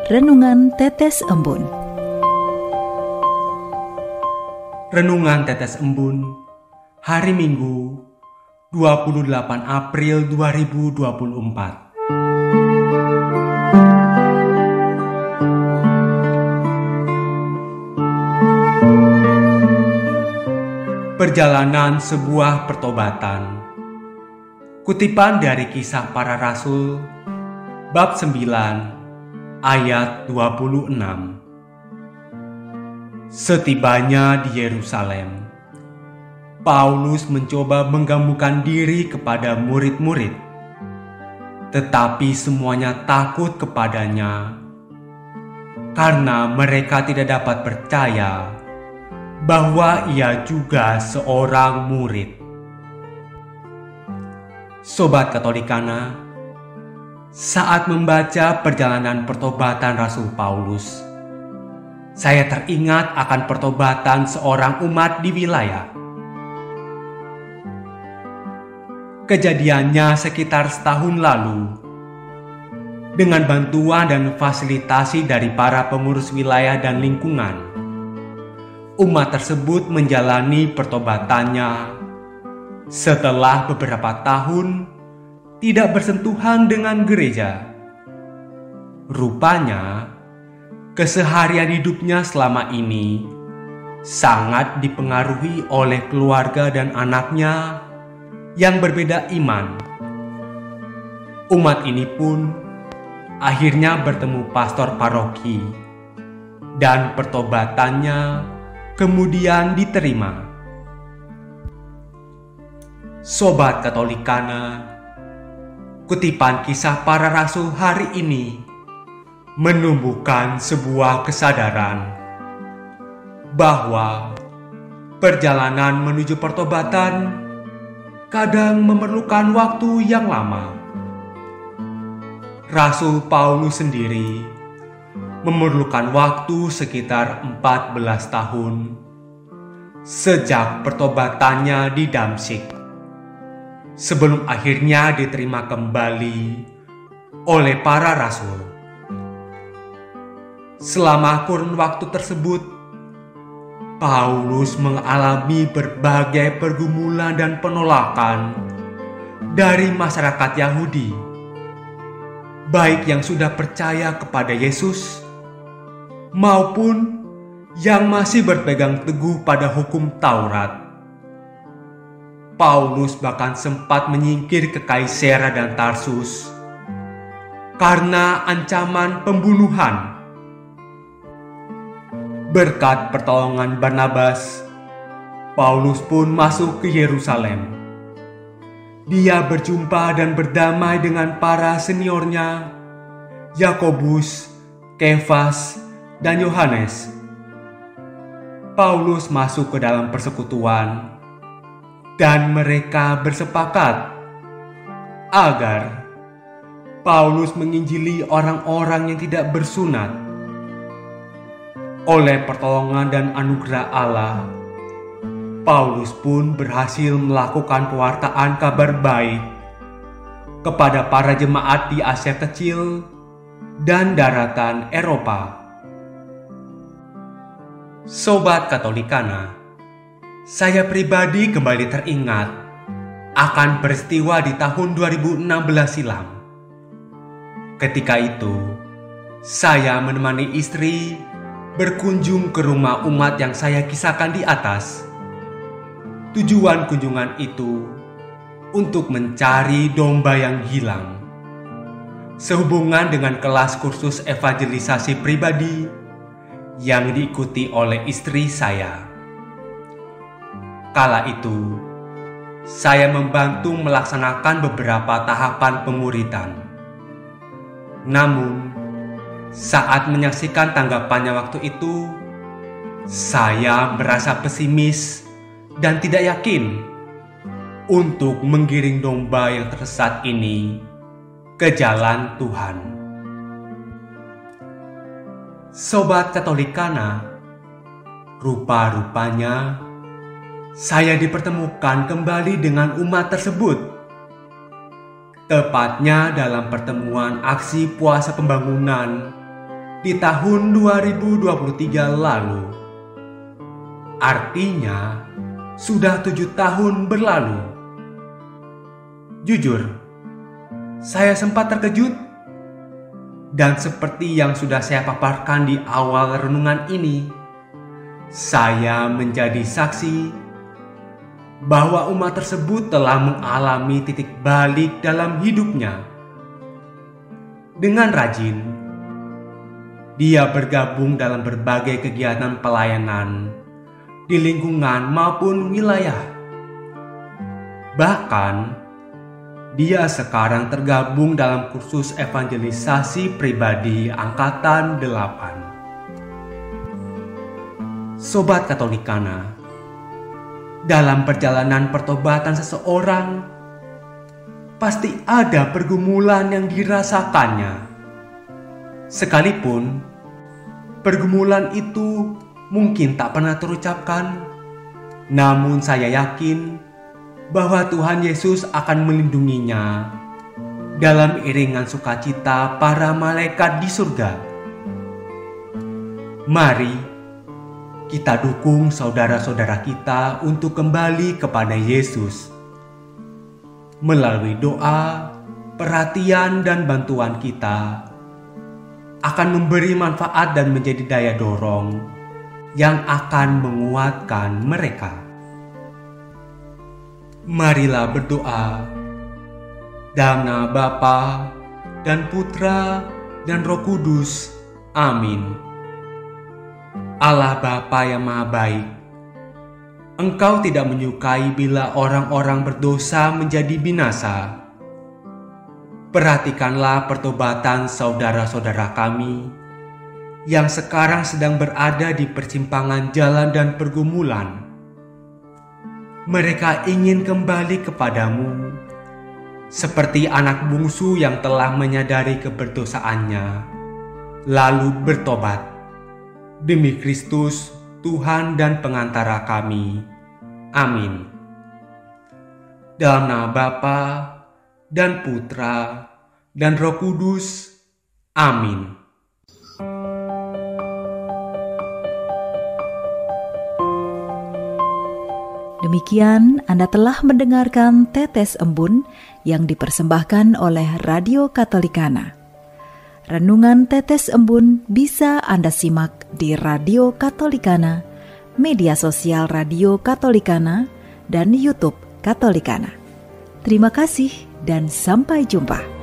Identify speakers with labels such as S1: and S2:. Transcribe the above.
S1: Renungan Tetes Embun.
S2: Renungan Tetes Embun, hari Minggu, 28 April 2024. Perjalanan sebuah pertobatan. Kutipan dari Kisah Para Rasul, bab 9, ayat 26. Setibanya di Yerusalem, Paulus mencoba menggabungkan diri kepada murid-murid, tetapi semuanya takut kepadanya karena mereka tidak dapat percaya bahwa ia juga seorang murid. Sobat Katolikana, saat membaca perjalanan pertobatan Rasul Paulus, saya teringat akan pertobatan seorang umat di wilayah. Kejadiannya sekitar setahun lalu. Dengan bantuan dan fasilitasi dari para pengurus wilayah dan lingkungan, umat tersebut menjalani pertobatannya setelah beberapa tahun tidak bersentuhan dengan gereja. Rupanya, keseharian hidupnya selama ini sangat dipengaruhi oleh keluarga dan anaknya yang berbeda iman. Umat ini pun akhirnya bertemu pastor paroki dan pertobatannya kemudian diterima. Sobat Katolikana, kutipan Kisah Para Rasul hari ini menumbuhkan sebuah kesadaran bahwa perjalanan menuju pertobatan kadang memerlukan waktu yang lama. Rasul Paulus sendiri memerlukan waktu sekitar 14 tahun sejak pertobatannya di Damsyik, sebelum akhirnya diterima kembali oleh para rasul. Selama kurun waktu tersebut, Paulus mengalami berbagai pergumulan dan penolakan dari masyarakat Yahudi, baik yang sudah percaya kepada Yesus maupun yang masih berpegang teguh pada hukum Taurat. Paulus bahkan sempat menyingkir ke Kaisarea dan Tarsus karena ancaman pembunuhan. Berkat pertolongan Barnabas, Paulus pun masuk ke Yerusalem. Dia berjumpa dan berdamai dengan para seniornya, Yakobus, Kefas, dan Yohanes. Paulus masuk ke dalam persekutuan dan mereka bersepakat agar Paulus menginjili orang-orang yang tidak bersunat. Oleh pertolongan dan anugerah Allah, Paulus pun berhasil melakukan pewartaan kabar baik kepada para jemaat di Asia Kecil dan daratan Eropa. Sobat Katolikana, saya pribadi kembali teringat akan peristiwa di tahun 2016 silam. Ketika itu, saya menemani istri berkunjung ke rumah umat yang saya kisahkan di atas. Tujuan kunjungan itu untuk mencari domba yang hilang, sehubungan dengan kelas kursus evangelisasi pribadi yang diikuti oleh istri saya. Kala itu, saya membantu melaksanakan beberapa tahapan pemuritan. Namun, saat menyaksikan tanggapannya waktu itu, saya merasa pesimis dan tidak yakin untuk menggiring domba yang tersesat ini ke jalan Tuhan. Sobat Katolikana, rupa-rupanya saya dipertemukan kembali dengan umat tersebut. Tepatnya dalam pertemuan aksi puasa pembangunan di tahun 2023 lalu. Artinya, sudah 7 tahun berlalu. Jujur, saya sempat terkejut. Dan seperti yang sudah saya paparkan di awal renungan ini, saya menjadi saksi bahwa umat tersebut telah mengalami titik balik dalam hidupnya. Dengan rajin, dia bergabung dalam berbagai kegiatan pelayanan di lingkungan maupun wilayah. Bahkan, dia sekarang tergabung dalam kursus evangelisasi pribadi Angkatan 8. Sobat Katolikana, dalam perjalanan pertobatan seseorang, pasti ada pergumulan yang dirasakannya. Sekalipun pergumulan itu mungkin tak pernah terucapkan, namun saya yakin bahwa Tuhan Yesus akan melindunginya dalam iringan sukacita para malaikat di surga. Mari kita dukung saudara-saudara kita untuk kembali kepada Yesus. Melalui doa, perhatian, dan bantuan kita akan memberi manfaat dan menjadi daya dorong yang akan menguatkan mereka. Marilah berdoa dalam nama Bapa dan Putra dan Roh Kudus. Amin. Allah Bapa yang Maha Baik, Engkau tidak menyukai bila orang-orang berdosa menjadi binasa. Perhatikanlah pertobatan saudara-saudara kami yang sekarang sedang berada di persimpangan jalan dan pergumulan. Mereka ingin kembali kepadamu, seperti anak bungsu yang telah menyadari keberdosaannya, lalu bertobat. Demi Kristus, Tuhan dan pengantara kami. Amin. Dalam nama Bapa dan Putra dan Roh Kudus. Amin.
S1: Demikian Anda telah mendengarkan Tetes Embun yang dipersembahkan oleh Radio Katolikana. Renungan Tetes Embun bisa Anda simak di Radio Katolikana, media sosial Radio Katolikana, dan YouTube Katolikana. Terima kasih dan sampai jumpa.